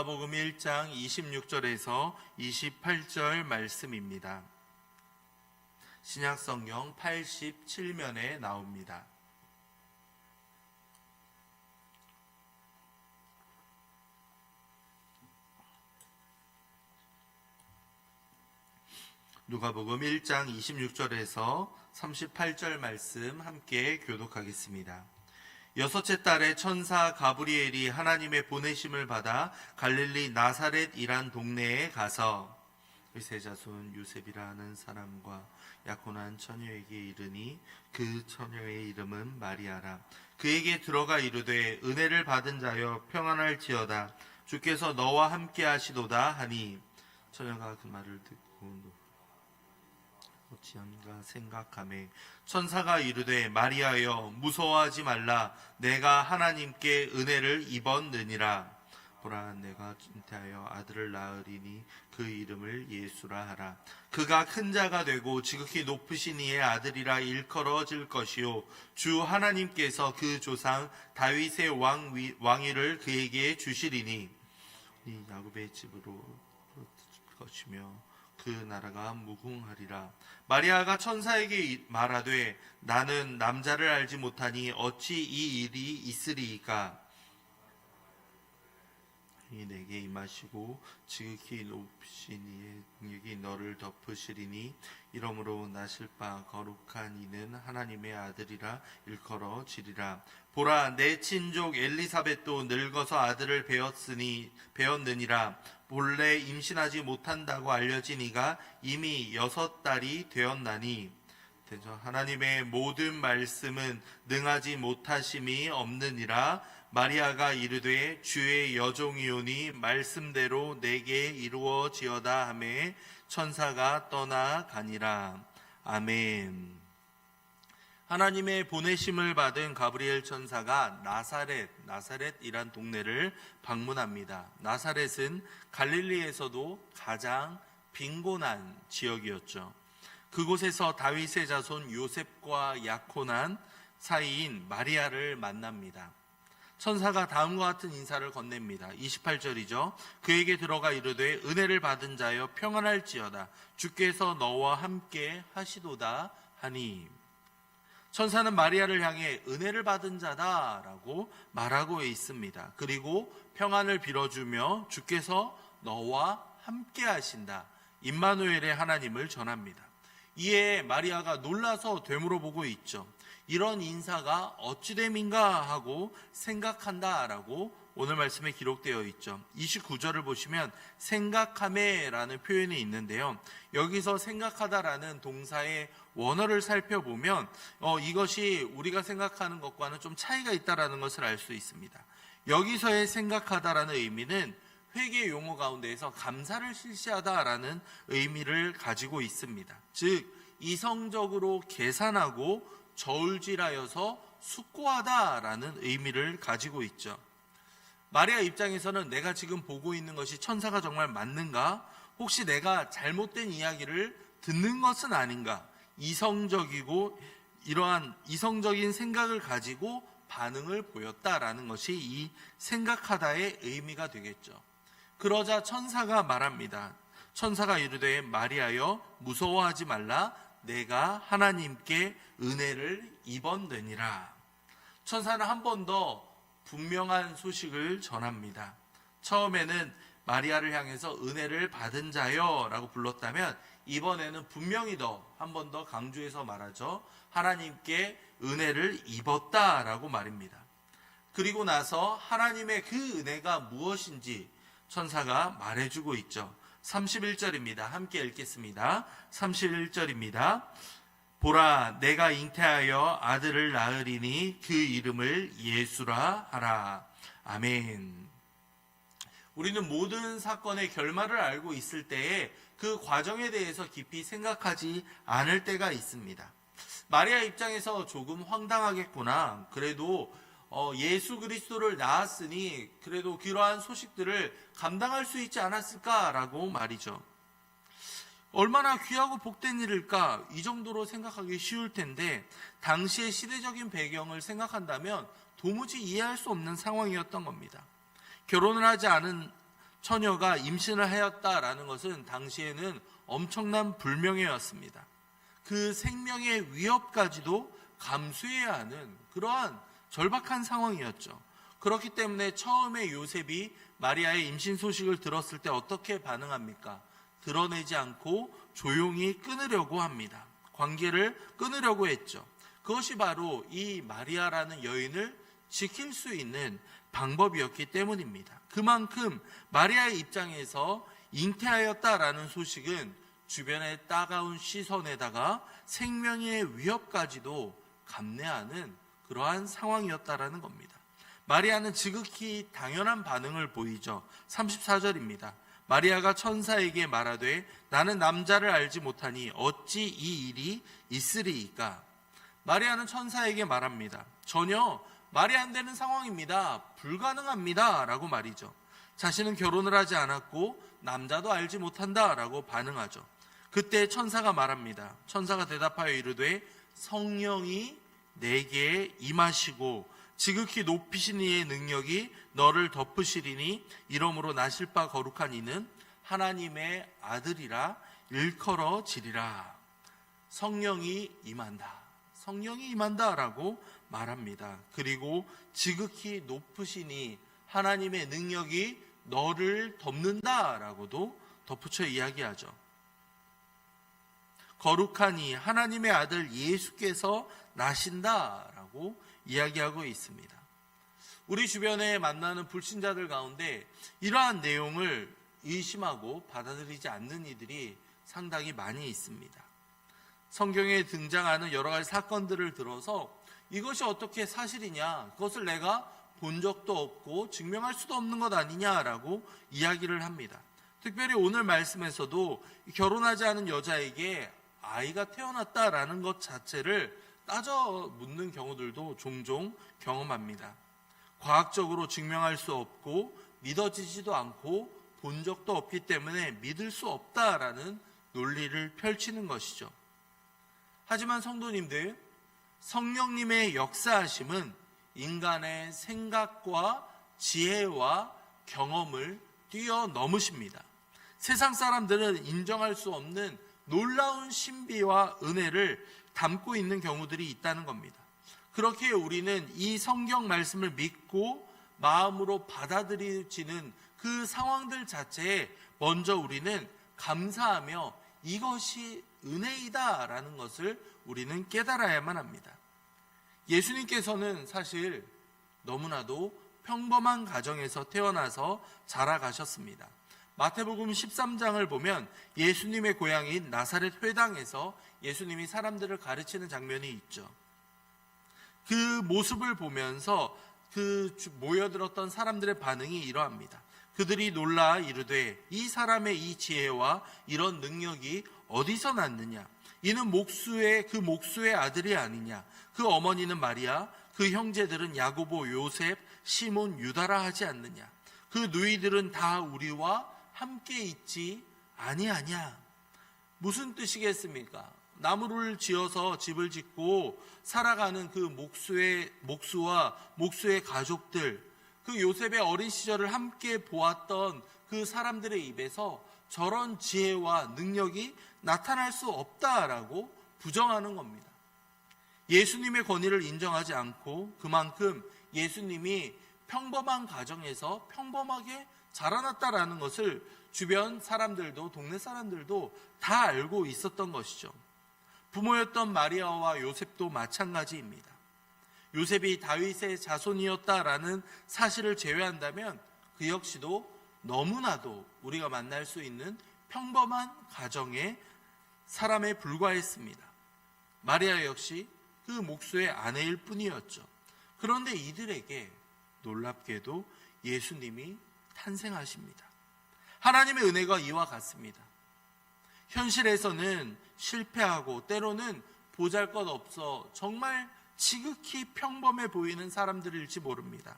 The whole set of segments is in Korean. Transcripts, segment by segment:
누가복음 1장 26절에서 28절 말씀입니다. 신약성경 87면에 나옵니다. 누가복음 1장 26절에서 38절 말씀 함께 교독하겠습니다. 여섯째 달에 천사 가브리엘이 하나님의 보내심을 받아 갈릴리 나사렛이란 동네에 가서 의세 자손 요셉이라 하는 사람과 약혼한 처녀에게 이르니 그 처녀의 이름은 마리아라. 그에게 들어가 이르되 은혜를 받은 자여 평안할지어다. 주께서 너와 함께 하시도다 하니 처녀가 그 말을 듣고 어찌한가 생각하매 천사가 이르되 마리아여 무서워하지 말라. 내가 하나님께 은혜를 입었느니라. 보라 내가 잉태하여 아들을 낳으리니 그 이름을 예수라 하라. 그가 큰 자가 되고 지극히 높으신 이의 아들이라 일컬어질 것이요 주 하나님께서 그 조상 다윗의 왕위를 그에게 주시리니 이 야곱의 집으로 것이며 그 나라가 무궁하리라. 마리아가 천사에게 말하되 나는 남자를 알지 못하니 어찌 이 일이 있으리이까. 내게 임하시고 지극히 높으신 이의 능력이 너를 덮으시리니 이러므로 나실 바 거룩한 이는 하나님의 아들이라 일컬어지리라. 보라 내 친족 엘리사벳도 늙어서 아들을 배었느니라. 본래 임신하지 못한다고 알려진 이가 이미 6달이 되었나니 하나님의 모든 말씀은 능하지 못하심이 없느니라. 마리아가 이르되 주의 여종이오니 말씀대로 내게 이루어지어다 하매 천사가 떠나가니라. 아멘. 하나님의 보내심을 받은 가브리엘 천사가 나사렛이란 동네를 방문합니다. 나사렛은 갈릴리에서도 가장 빈곤한 지역이었죠. 그곳에서 다윗의 자손 요셉과 약혼한 사이인 마리아를 만납니다. 천사가 다음과 같은 인사를 건넵니다. 28절이죠. 그에게 들어가 이르되 은혜를 받은 자여 평안할지어다. 주께서 너와 함께 하시도다 하니 천사는 마리아를 향해 은혜를 받은 자다라고 말하고 있습니다. 그리고 평안을 빌어주며 주께서 너와 함께 하신다. 임마누엘의 하나님을 전합니다. 이에 마리아가 놀라서 되물어보고 있죠. 이런 인사가 어찌됨인가 하고 생각한다라고 오늘 말씀에 기록되어 있죠. 29절을 보시면 생각하매라는 표현이 있는데요. 여기서 생각하다라는 동사의 원어를 살펴보면 이것이 우리가 생각하는 것과는 좀 차이가 있다라는 것을 알 수 있습니다. 여기서의 생각하다라는 의미는 회계 용어 가운데에서 감사를 실시하다라는 의미를 가지고 있습니다. 즉 이성적으로 계산하고 저울질하여서 숙고하다라는 의미를 가지고 있죠. 마리아 입장에서는 내가 지금 보고 있는 것이 천사가 정말 맞는가? 혹시 내가 잘못된 이야기를 듣는 것은 아닌가? 이성적이고 이러한 이성적인 생각을 가지고 반응을 보였다라는 것이 이 생각하다의 의미가 되겠죠. 그러자 천사가 말합니다. 천사가 이르되 마리아여 무서워하지 말라. 내가 하나님께 은혜를 입었느니라. 천사는 한 번 더 분명한 소식을 전합니다. 처음에는 마리아를 향해서 은혜를 받은 자여 라고 불렀다면 이번에는 분명히 한 번 더 강조해서 말하죠. 하나님께 은혜를 입었다라고 말입니다. 그리고 나서 하나님의 그 은혜가 무엇인지 천사가 말해주고 있죠. 31절입니다. 함께 읽겠습니다. 31절입니다. 보라 내가 잉태하여 아들을 낳으리니 그 이름을 예수라 하라. 아멘. 우리는 모든 사건의 결말을 알고 있을 때에 그 과정에 대해서 깊이 생각하지 않을 때가 있습니다. 마리아 입장에서 조금 황당하겠구나. 그래도 예수 그리스도를 낳았으니 그래도 그러한 소식들을 감당할 수 있지 않았을까라고 말이죠. 얼마나 귀하고 복된 일일까? 이 정도로 생각하기 쉬울 텐데 당시의 시대적인 배경을 생각한다면 도무지 이해할 수 없는 상황이었던 겁니다. 결혼을 하지 않은 처녀가 임신을 하였다라는 것은 당시에는 엄청난 불명예였습니다. 그 생명의 위협까지도 감수해야 하는 그러한 절박한 상황이었죠. 그렇기 때문에 처음에 요셉이 마리아의 임신 소식을 들었을 때 어떻게 반응합니까? 드러내지 않고 조용히 끊으려고 합니다. 관계를 끊으려고 했죠. 그것이 바로 이 마리아라는 여인을 지킬 수 있는 방법이었기 때문입니다. 그만큼 마리아의 입장에서 잉태하였다라는 소식은 주변의 따가운 시선에다가 생명의 위협까지도 감내하는 그러한 상황이었다라는 겁니다. 마리아는 지극히 당연한 반응을 보이죠. 34절입니다. 마리아가 천사에게 말하되 나는 남자를 알지 못하니 어찌 이 일이 있으리이까. 마리아는 천사에게 말합니다. 전혀 말이 안 되는 상황입니다. 불가능합니다. 라고 말이죠. 자신은 결혼을 하지 않았고 남자도 알지 못한다 라고 반응하죠. 그때 천사가 말합니다. 천사가 대답하여 이르되 성령이 내게 임하시고 지극히 높이신 이의 능력이 너를 덮으시리니 이러므로 나실 바 거룩한 이는 하나님의 아들이라 일컬어지리라. 성령이 임한다. 성령이 임한다라고 말합니다. 그리고 지극히 높으시니 하나님의 능력이 너를 덮는다라고도 덧붙여 이야기하죠. 거룩하니 하나님의 아들 예수께서 나신다라고 이야기하고 있습니다. 우리 주변에 만나는 불신자들 가운데 이러한 내용을 의심하고 받아들이지 않는 이들이 상당히 많이 있습니다. 성경에 등장하는 여러 가지 사건들을 들어서 이것이 어떻게 사실이냐, 그것을 내가 본 적도 없고 증명할 수도 없는 것 아니냐라고 이야기를 합니다. 특별히 오늘 말씀에서도 결혼하지 않은 여자에게 아이가 태어났다라는 것 자체를 따져 묻는 경우들도 종종 경험합니다. 과학적으로 증명할 수 없고 믿어지지도 않고 본 적도 없기 때문에 믿을 수 없다라는 논리를 펼치는 것이죠. 하지만 성도님들, 성령님의 역사하심은 인간의 생각과 지혜와 경험을 뛰어넘으십니다. 세상 사람들은 인정할 수 없는 놀라운 신비와 은혜를 담고 있는 경우들이 있다는 겁니다. 그렇게 우리는 이 성경 말씀을 믿고 마음으로 받아들이지는 그 상황들 자체에 먼저 우리는 감사하며 이것이 은혜이다라는 것을 우리는 깨달아야만 합니다. 예수님께서는 사실 너무나도 평범한 가정에서 태어나서 자라가셨습니다. 마태복음 13장을 보면 예수님의 고향인 나사렛 회당에서 예수님이 사람들을 가르치는 장면이 있죠. 그 모습을 보면서 그 모여들었던 사람들의 반응이 이러합니다. 그들이 놀라 이르되 이 사람의 이 지혜와 이런 능력이 어디서 났느냐? 이는 목수의 아들이 아니냐? 그 어머니는 마리아, 그 형제들은 야고보, 요셉, 시몬, 유다라 하지 않느냐? 그 누이들은 다 우리와 함께 있지 아니하냐? 무슨 뜻이겠습니까? 나무를 지어서 집을 짓고 살아가는 그 목수와 목수의 가족들, 그 요셉의 어린 시절을 함께 보았던 그 사람들의 입에서 저런 지혜와 능력이 나타날 수 없다라고 부정하는 겁니다. 예수님의 권위를 인정하지 않고 그만큼 예수님이 평범한 가정에서 평범하게 자라났다라는 것을 주변 사람들도 동네 사람들도 다 알고 있었던 것이죠. 부모였던 마리아와 요셉도 마찬가지입니다. 요셉이 다윗의 자손이었다라는 사실을 제외한다면 그 역시도 너무나도 우리가 만날 수 있는 평범한 가정의 사람에 불과했습니다. 마리아 역시 그 목수의 아내일 뿐이었죠. 그런데 이들에게 놀랍게도 예수님이 탄생하십니다. 하나님의 은혜가 이와 같습니다. 현실에서는 실패하고 때로는 보잘것없어 정말 지극히 평범해 보이는 사람들일지 모릅니다.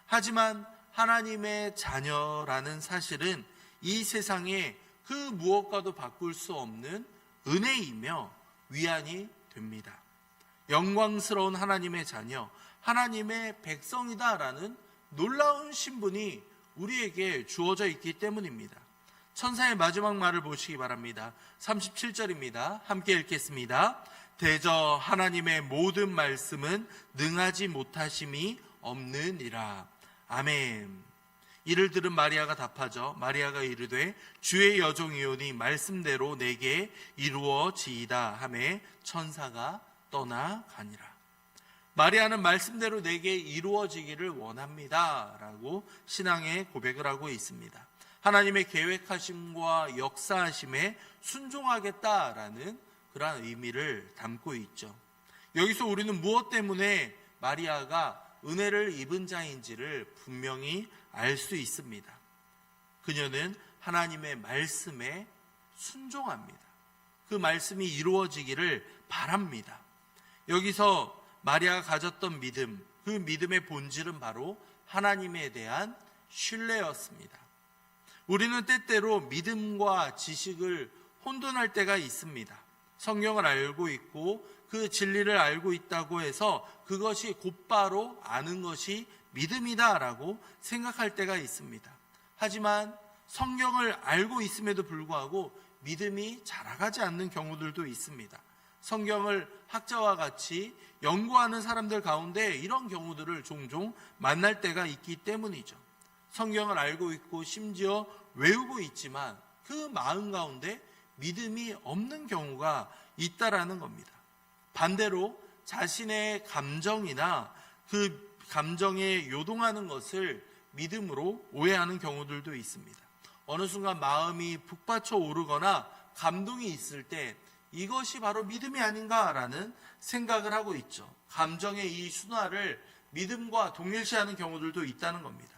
하지만 하나님의 자녀라는 사실은 이 세상에 그 무엇과도 바꿀 수 없는 은혜이며 위안이 됩니다. 영광스러운 하나님의 자녀, 하나님의 백성이다라는 놀라운 신분이 우리에게 주어져 있기 때문입니다. 천사의 마지막 말을 보시기 바랍니다. 37절입니다. 함께 읽겠습니다. 대저 하나님의 모든 말씀은 능하지 못하심이 없느니라. 아멘. 이를 들은 마리아가 답하죠. 마리아가 이르되 주의 여종이오니 말씀대로 내게 이루어지이다 하매 천사가 떠나가니라. 마리아는 말씀대로 내게 이루어지기를 원합니다 라고 신앙의 고백을 하고 있습니다. 하나님의 계획하심과 역사하심에 순종하겠다라는 그러한 의미를 담고 있죠. 여기서 우리는 무엇 때문에 마리아가 은혜를 입은 자인지를 분명히 알 수 있습니다. 그녀는 하나님의 말씀에 순종합니다. 그 말씀이 이루어지기를 바랍니다. 여기서 마리아가 가졌던 믿음, 그 믿음의 본질은 바로 하나님에 대한 신뢰였습니다. 우리는 때때로 믿음과 지식을 혼돈할 때가 있습니다. 성경을 알고 있고 그 진리를 알고 있다고 해서 그것이 곧바로 아는 것이 믿음이다라고 생각할 때가 있습니다. 하지만 성경을 알고 있음에도 불구하고 믿음이 자라가지 않는 경우들도 있습니다. 성경을 학자와 같이 연구하는 사람들 가운데 이런 경우들을 종종 만날 때가 있기 때문이죠. 성경을 알고 있고 심지어 외우고 있지만 그 마음 가운데 믿음이 없는 경우가 있다라는 겁니다. 반대로 자신의 감정이나 그 감정에 요동하는 것을 믿음으로 오해하는 경우들도 있습니다. 어느 순간 마음이 북받쳐 오르거나 감동이 있을 때 이것이 바로 믿음이 아닌가라는 생각을 하고 있죠. 감정의 이 순화를 믿음과 동일시하는 경우들도 있다는 겁니다.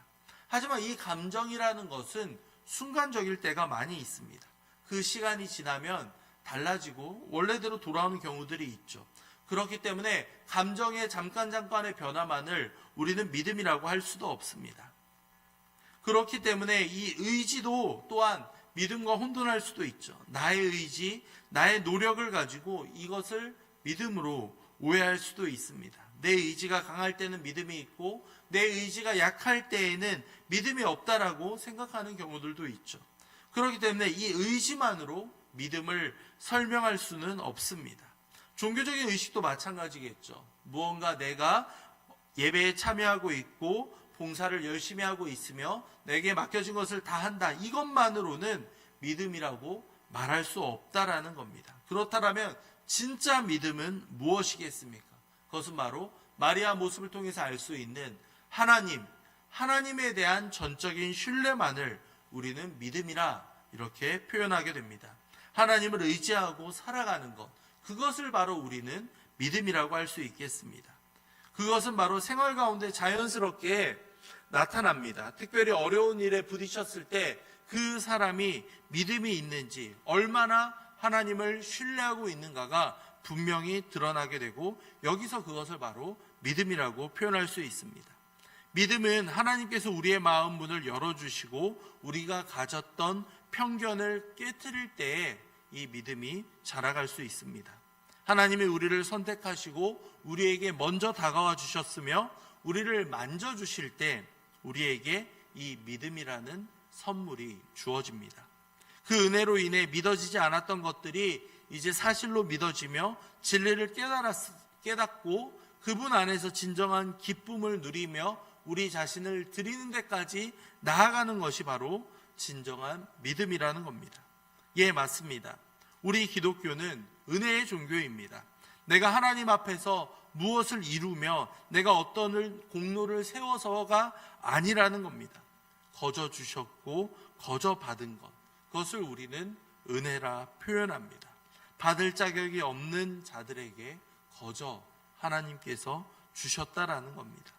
하지만 이 감정이라는 것은 순간적일 때가 많이 있습니다. 그 시간이 지나면 달라지고 원래대로 돌아오는 경우들이 있죠. 그렇기 때문에 감정의 잠깐의 변화만을 우리는 믿음이라고 할 수도 없습니다. 그렇기 때문에 이 의지도 또한 믿음과 혼돈할 수도 있죠. 나의 의지, 나의 노력을 가지고 이것을 믿음으로 오해할 수도 있습니다. 내 의지가 강할 때는 믿음이 있고 내 의지가 약할 때에는 믿음이 없다라고 생각하는 경우들도 있죠. 그렇기 때문에 이 의지만으로 믿음을 설명할 수는 없습니다. 종교적인 의식도 마찬가지겠죠. 무언가 내가 예배에 참여하고 있고 봉사를 열심히 하고 있으며 내게 맡겨진 것을 다 한다. 이것만으로는 믿음이라고 말할 수 없다라는 겁니다. 그렇다면 진짜 믿음은 무엇이겠습니까? 그것은 바로 마리아 모습을 통해서 알 수 있는 하나님에 대한 전적인 신뢰만을 우리는 믿음이라 이렇게 표현하게 됩니다. 하나님을 의지하고 살아가는 것, 그것을 바로 우리는 믿음이라고 할 수 있겠습니다. 그것은 바로 생활 가운데 자연스럽게 나타납니다. 특별히 어려운 일에 부딪혔을 때 그 사람이 믿음이 있는지, 얼마나 하나님을 신뢰하고 있는가가 분명히 드러나게 되고 여기서 그것을 바로 믿음이라고 표현할 수 있습니다. 믿음은 하나님께서 우리의 마음 문을 열어주시고 우리가 가졌던 편견을 깨트릴 때에 이 믿음이 자라갈 수 있습니다. 하나님이 우리를 선택하시고 우리에게 먼저 다가와 주셨으며 우리를 만져주실 때 우리에게 이 믿음이라는 선물이 주어집니다. 그 은혜로 인해 믿어지지 않았던 것들이 이제 사실로 믿어지며 진리를 깨닫고 그분 안에서 진정한 기쁨을 누리며 우리 자신을 드리는 데까지 나아가는 것이 바로 진정한 믿음이라는 겁니다. 예, 맞습니다. 우리 기독교는 은혜의 종교입니다. 내가 하나님 앞에서 무엇을 이루며 내가 어떤 공로를 세워서가 아니라는 겁니다. 거저 주셨고 거저 받은 것, 그것을 우리는 은혜라 표현합니다. 받을 자격이 없는 자들에게 거저 하나님께서 주셨다라는 겁니다.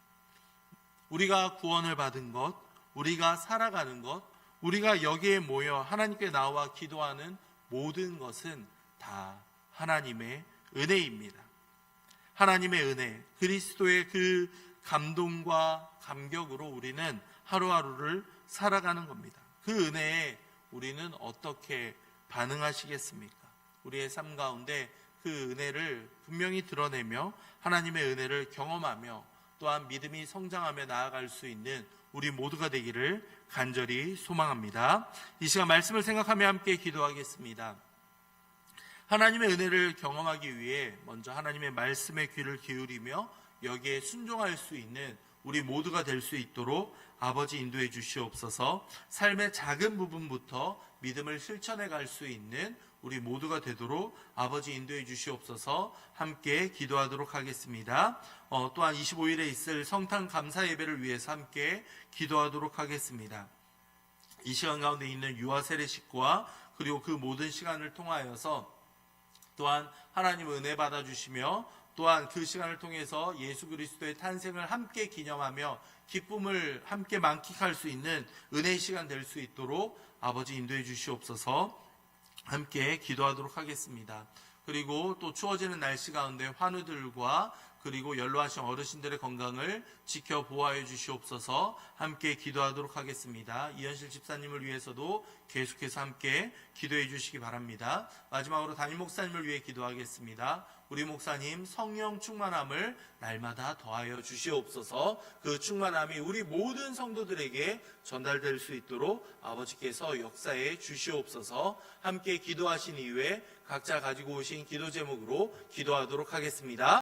우리가 구원을 받은 것, 우리가 살아가는 것, 우리가 여기에 모여 하나님께 나와 기도하는 모든 것은 다 하나님의 은혜입니다. 하나님의 은혜, 그리스도의 그 감동과 감격으로 우리는 하루하루를 살아가는 겁니다. 그 은혜에 우리는 어떻게 반응하시겠습니까? 우리의 삶 가운데 그 은혜를 분명히 드러내며 하나님의 은혜를 경험하며 또한 믿음이 성장하며 나아갈 수 있는 우리 모두가 되기를 간절히 소망합니다. 이 시간 말씀을 생각하며 함께 기도하겠습니다. 하나님의 은혜를 경험하기 위해 먼저 하나님의 말씀에 귀를 기울이며 여기에 순종할 수 있는 우리 모두가 될 수 있도록 아버지 인도해 주시옵소서. 삶의 작은 부분부터 믿음을 실천해 갈 수 있는 우리 모두가 되도록 아버지 인도해 주시옵소서. 함께 기도하도록 하겠습니다. 또한 25일에 있을 성탄 감사 예배를 위해서 함께 기도하도록 하겠습니다. 이 시간 가운데 있는 유아 세례 식구와 그리고 그 모든 시간을 통하여서 또한 하나님 은혜 받아주시며 또한 그 시간을 통해서 예수 그리스도의 탄생을 함께 기념하며 기쁨을 함께 만끽할 수 있는 은혜의 시간 될 수 있도록 아버지 인도해 주시옵소서. 함께 기도하도록 하겠습니다. 그리고 또 추워지는 날씨 가운데 환우들과 그리고 연로하신 어르신들의 건강을 지켜 보호하여 주시옵소서. 함께 기도하도록 하겠습니다. 이현실 집사님을 위해서도 계속해서 함께 기도해 주시기 바랍니다. 마지막으로 담임 목사님을 위해 기도하겠습니다. 우리 목사님 성령 충만함을 날마다 더하여 주시옵소서. 그 충만함이 우리 모든 성도들에게 전달될 수 있도록 아버지께서 역사해 주시옵소서. 함께 기도하신 이후에 각자 가지고 오신 기도 제목으로 기도하도록 하겠습니다.